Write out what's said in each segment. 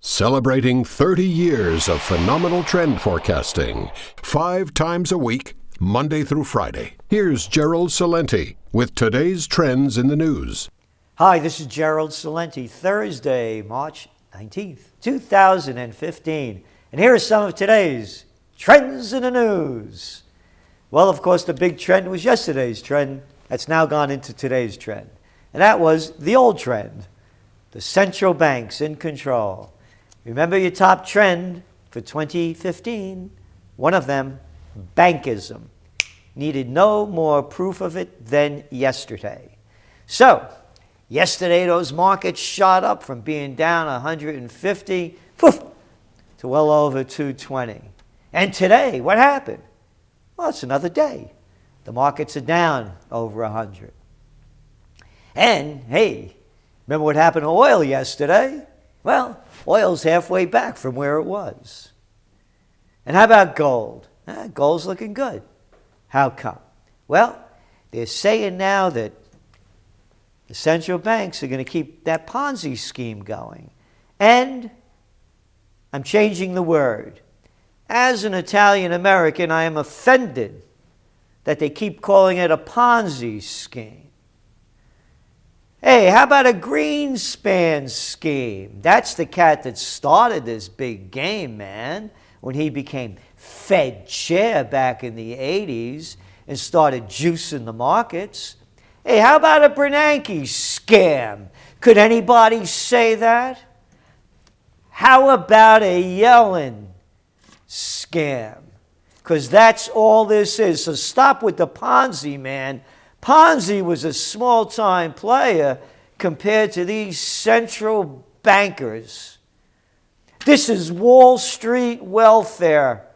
Celebrating 30 years of phenomenal trend forecasting, 5 times a week, Monday through Friday. Here's Gerald Celente with today's trends in the news. Hi, this is Gerald Celente, Thursday, March 19th, 2015. And here are some of today's trends in the news. Well, of course, the big trend was yesterday's trend. That's now gone into today's trend. And that was the old trend, the central banks in control. Remember your top trend for 2015? One of them, bankism. Needed no more proof of it than yesterday. So, yesterday those markets shot up from being down 150 to well over 220. And today, what happened? Well, it's another day. The markets are down over 100. And, hey, remember what happened to oil yesterday? Well, oil's halfway back from where it was. And how about gold? Gold's looking good. How come? Well, they're saying now that the central banks are going to keep that Ponzi scheme going. And I'm changing the word. As an Italian American, I am offended that they keep calling it a Ponzi scheme. Hey, how about a Greenspan scheme? That's the cat that started this big game, man, when he became Fed chair back in the 80s and started juicing the markets. Hey, how about a Bernanke scam? Could anybody say that? How about a Yellen scam? Because that's all this is. So stop with the Ponzi, man. Ponzi was a small-time player compared to these central bankers. This is Wall Street welfare.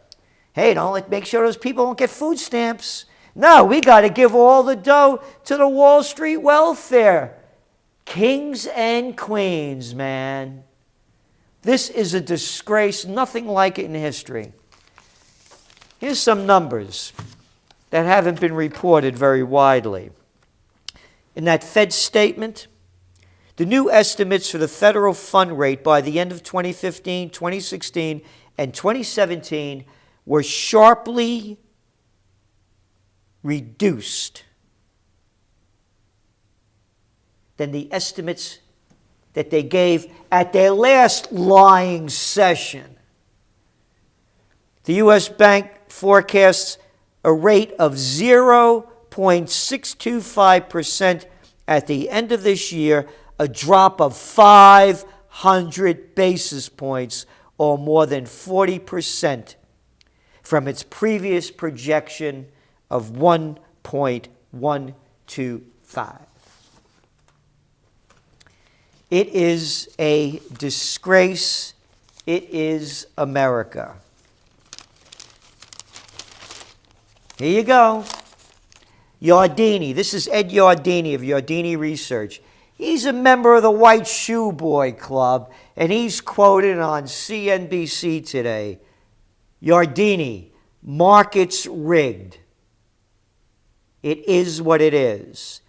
Hey, make sure those people don't get food stamps. No, we got to give all the dough to the Wall Street welfare. Kings and queens, man. This is a disgrace, nothing like it in history. Here's some numbers that haven't been reported very widely. In that Fed statement, the new estimates for the federal fund rate by the end of 2015, 2016, and 2017 were sharply reduced than the estimates that they gave at their last lying session. The U.S. Bank forecasts a rate of 0.625% at the end of this year, a drop of 500 basis points or more than 40% from its previous projection of 1.125. It is a disgrace. It is America. Here you go. Yardeni. This is Ed Yardeni of Yardeni Research. He's a member of the White Shoe Boy Club, and he's quoted on CNBC today. Yardeni, markets rigged. It is what it is.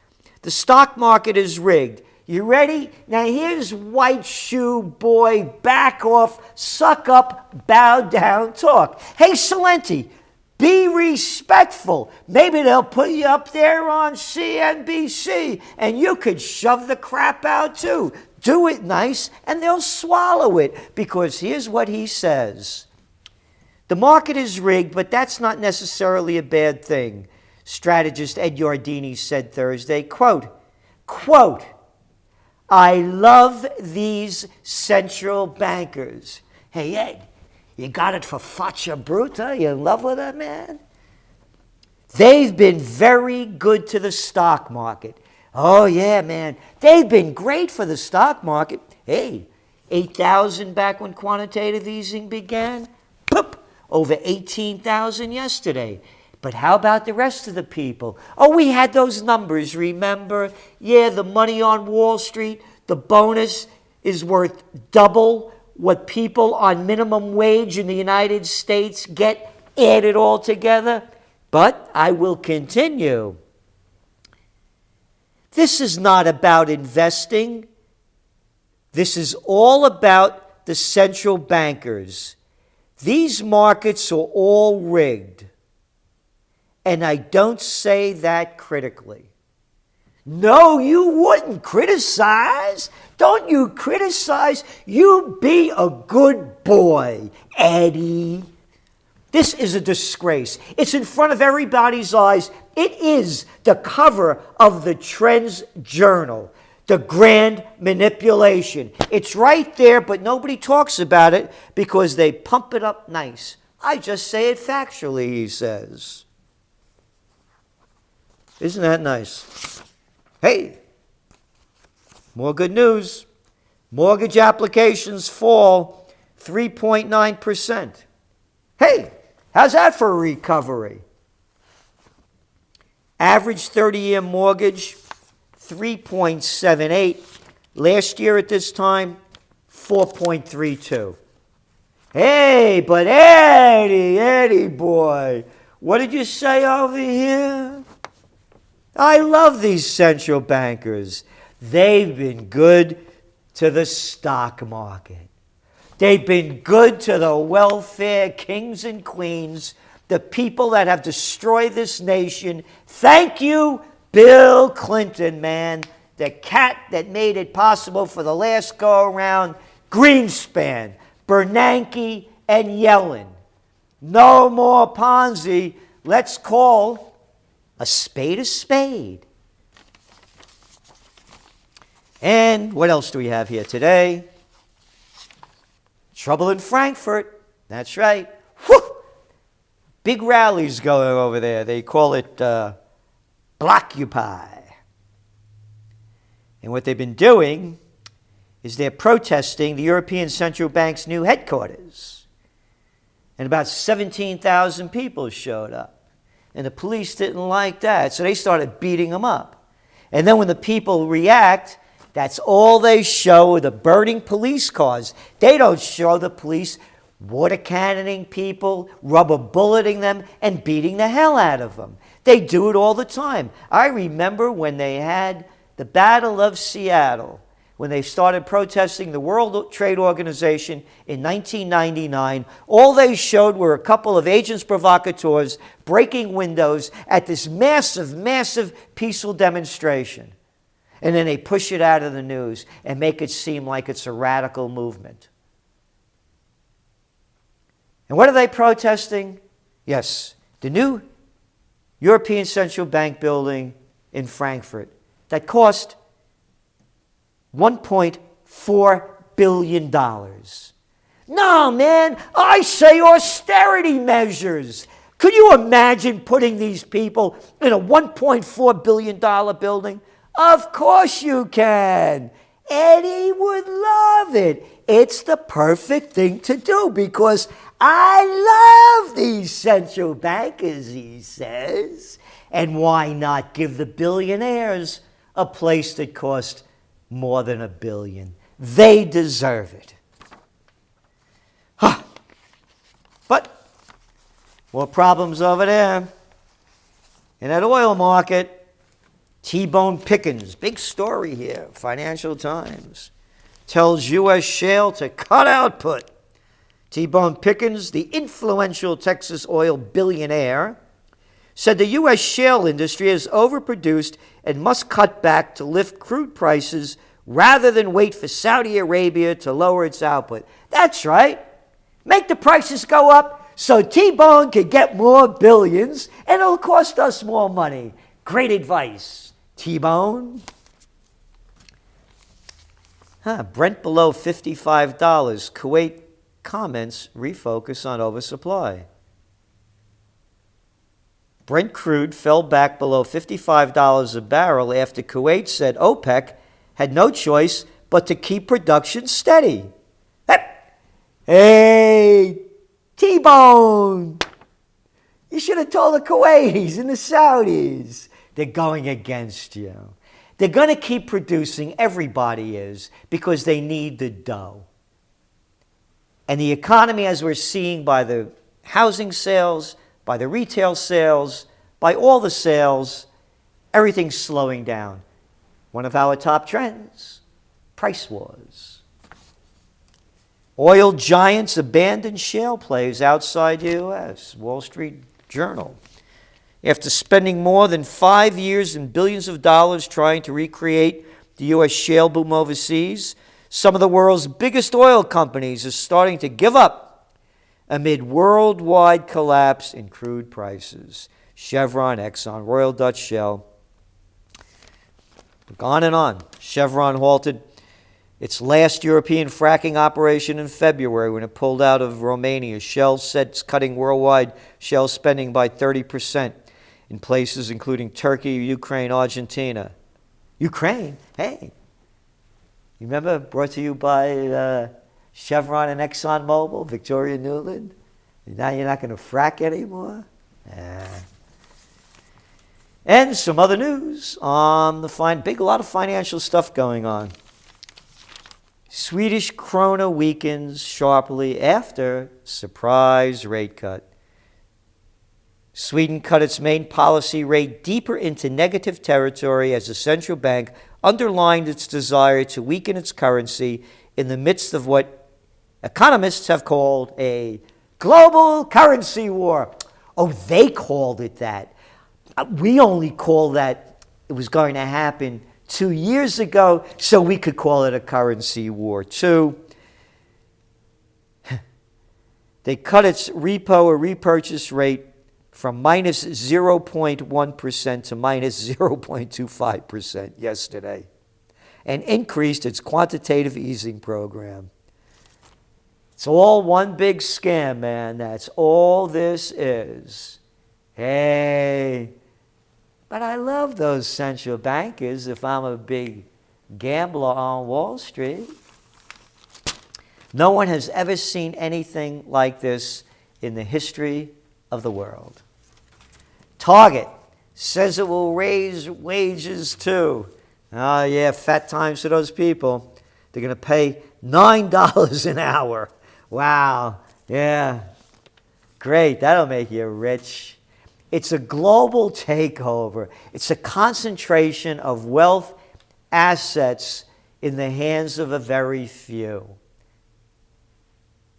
The stock market is rigged. You ready? Now here's White Shoe Boy, back off, suck up, bow down talk. Hey, Celente, be respectful. Maybe they'll put you up there on CNBC and you could shove the crap out too. Do it nice and they'll swallow it, because here's what he says. The market is rigged, but that's not necessarily a bad thing. Strategist Ed Yardeni said Thursday, quote, I love these central bankers. Hey, Ed, you got it for faccia bruta? You in love with that, man? They've been very good to the stock market. Oh, yeah, man. They've been great for the stock market. Hey, 8,000 back when quantitative easing began. Poop! Over 18,000 yesterday. But how about the rest of the people? Oh, we had those numbers, remember? Yeah, the money on Wall Street, the bonus is worth double what people on minimum wage in the United States get added all together. But I will continue. This is not about investing. This is all about the central bankers. These markets are all rigged. And I don't say that critically. No, you wouldn't criticize. Don't you criticize. You be a good boy, Eddie. This is a disgrace. It's in front of everybody's eyes. It is the cover of the TrendsJournal, the grand manipulation. It's right there, but nobody talks about it because they pump it up nice. I just say it factually, he says. Isn't that nice? Hey, more good news. Mortgage applications fall 3.9%. Hey, how's that for a recovery? Average 30-year mortgage, 3.78. Last year at this time, 4.32. Hey, but Eddie boy, what did you say over here? I love these central bankers. They've been good to the stock market. They've been good to the welfare kings and queens, the people that have destroyed this nation. Thank you, Bill Clinton, man. The cat that made it possible for the last go-around, Greenspan, Bernanke, and Yellen. No more Ponzi. Let's call a spade a spade. And what else do we have here today? Trouble in Frankfurt. That's right. Whew! Big rallies going over there. They call it Blockupy. And what they've been doing is they're protesting the European Central Bank's new headquarters. And about 17,000 people showed up. And the police didn't like that, so they started beating them up. And then when the people react, that's all they show, the burning police cars. They don't show the police water cannoning people, rubber bulleting them, and beating the hell out of them. They do it all the time. I remember when they had the Battle of Seattle, when they started protesting the World Trade Organization in 1999, all they showed were a couple of agents provocateurs breaking windows at this massive peaceful demonstration. And then they push it out of the news and make it seem like it's a radical movement. And what are they protesting? Yes, the new European Central Bank building in Frankfurt that cost $1.4 billion. No, man, I say austerity measures. Could you imagine putting these people in a $1.4 billion building? Of course you can. Eddie would love it. It's the perfect thing to do because I love these central bankers, he says. And why not give the billionaires a place that costs more than $1 billion? They deserve it. Huh. But more problems over there. In that oil market, Tbone Pickens, big story here, Financial Times, tells U.S. shale to cut output. Tbone Pickens, the influential Texas oil billionaire, said the U.S. shale industry has overproduced and must cut back to lift crude prices rather than wait for Saudi Arabia to lower its output. That's right. Make the prices go up so Tbone can get more billions and it'll cost us more money. Great advice, Tbone. Brent below $55. Kuwait comments refocus on oversupply. Brent crude fell back below $55 a barrel after Kuwait said OPEC had no choice but to keep production steady. Hey, Tbone, you should have told the Kuwaitis and the Saudis. They're going against you. They're going to keep producing, everybody is, because they need the dough. And the economy, as we're seeing by the housing sales, by the retail sales, by all the sales, everything's slowing down. One of our top trends, price wars. Oil giants abandon shale plays outside the U.S. Wall Street Journal. After spending more than 5 years and billions of dollars trying to recreate the U.S. shale boom overseas, some of the world's biggest oil companies are starting to give up amid worldwide collapse in crude prices. Chevron, Exxon, Royal Dutch Shell. On and on. Chevron halted its last European fracking operation in February when it pulled out of Romania. Shell said it's cutting worldwide shale spending by 30% in places including Turkey, Ukraine, Argentina. Ukraine? Hey. You remember, brought to you by Chevron and ExxonMobil, Victoria Nuland? Now you're not going to frack anymore? And some other news on the a lot of financial stuff going on. Swedish Krona weakens sharply after surprise rate cut. Sweden cut its main policy rate deeper into negative territory as the central bank underlined its desire to weaken its currency in the midst of what economists have called a global currency war. Oh, they called it that. We only call that it was going to happen 2 years ago, so we could call it a currency war too. They cut its repo or repurchase rate from minus 0.1% to minus 0.25% yesterday, and increased its quantitative easing program. It's all one big scam, man. That's all this is. Hey, but I love those central bankers if I'm a big gambler on Wall Street. No one has ever seen anything like this in the history of the world. Target says it will raise wages too. Oh yeah, fat times for those people. They're going to pay $9 an hour. Wow, yeah, great, that'll make you rich. It's a global takeover. It's a concentration of wealth assets in the hands of a very few.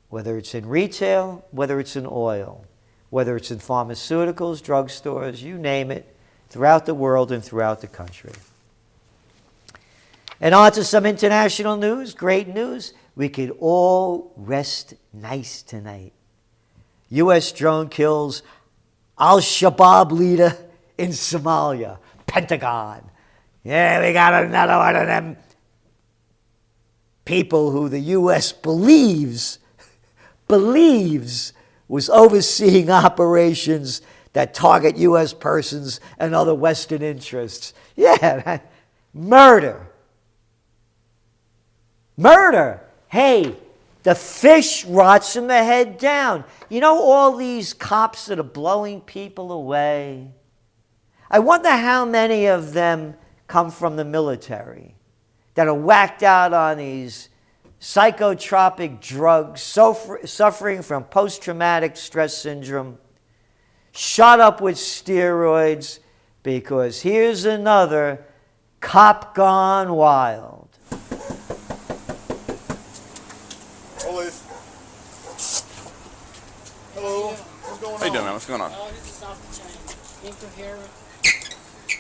Whether it's in retail, whether it's in oil, whether it's in pharmaceuticals, drugstores, you name it, throughout the world and throughout the country. And on to some international news, great news. We could all rest nice tonight. U.S. drone kills Al-Shabaab leader in Somalia. Pentagon. Yeah, we got another one of them people who the U.S. believes was overseeing operations that target U.S. persons and other Western interests. Yeah, murder. Murder. Hey, the fish rots from the head down. You know all these cops that are blowing people away? I wonder how many of them come from the military that are whacked out on these psychotropic drugs, suffering from post-traumatic stress syndrome, shot up with steroids, because here's another cop gone wild. Hello. What's going on? How you doing, man? What's going on? Oh, this is off the chain. Incoherent.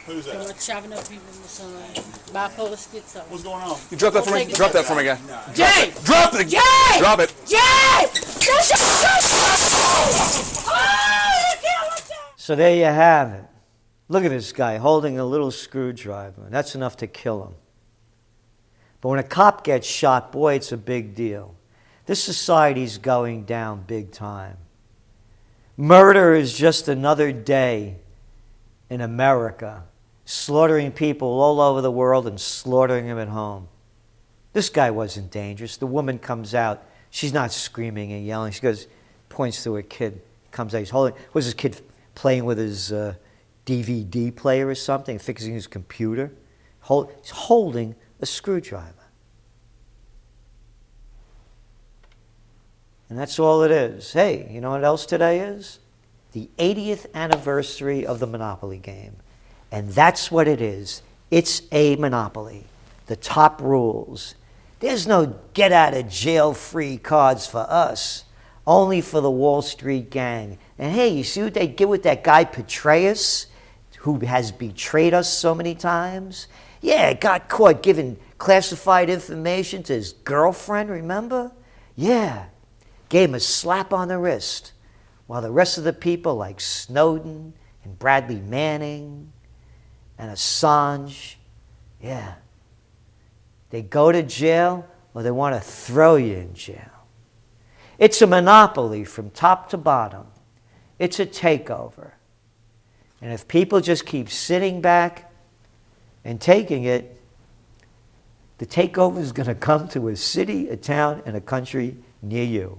Who's that? Chopping up people in the sun. Bipolar schizo. What's going on? You drop that for me. Drop that for me, guy. Jay! Drop it. Jay! Drop it. Jay! So there you have it. Look at this guy holding a little screwdriver. That's enough to kill him. But when a cop gets shot, boy, it's a big deal. This society's going down big time. Murder is just another day in America, slaughtering people all over the world and slaughtering them at home. This guy wasn't dangerous. The woman comes out. She's not screaming and yelling. She goes, points to her kid, comes out. He's holding, was his kid playing with his DVD player or something, fixing his computer? He's holding a screwdriver. And that's all it is. Hey, you know what else today is? The 80th anniversary of the Monopoly game. And that's what it is. It's a monopoly. The top rules. There's no get out of jail free cards for us, only for the Wall Street gang. And hey, you see what they did with that guy Petraeus, who has betrayed us so many times? Yeah, got caught giving classified information to his girlfriend, remember? Yeah, gave him a slap on the wrist, while the rest of the people like Snowden and Bradley Manning and Assange, yeah, they go to jail or they want to throw you in jail. It's a monopoly from top to bottom. It's a takeover. And if people just keep sitting back and taking it, the takeover is going to come to a city, a town, and a country near you.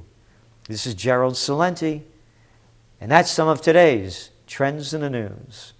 This is Gerald Celente, and that's some of today's Trends in the News.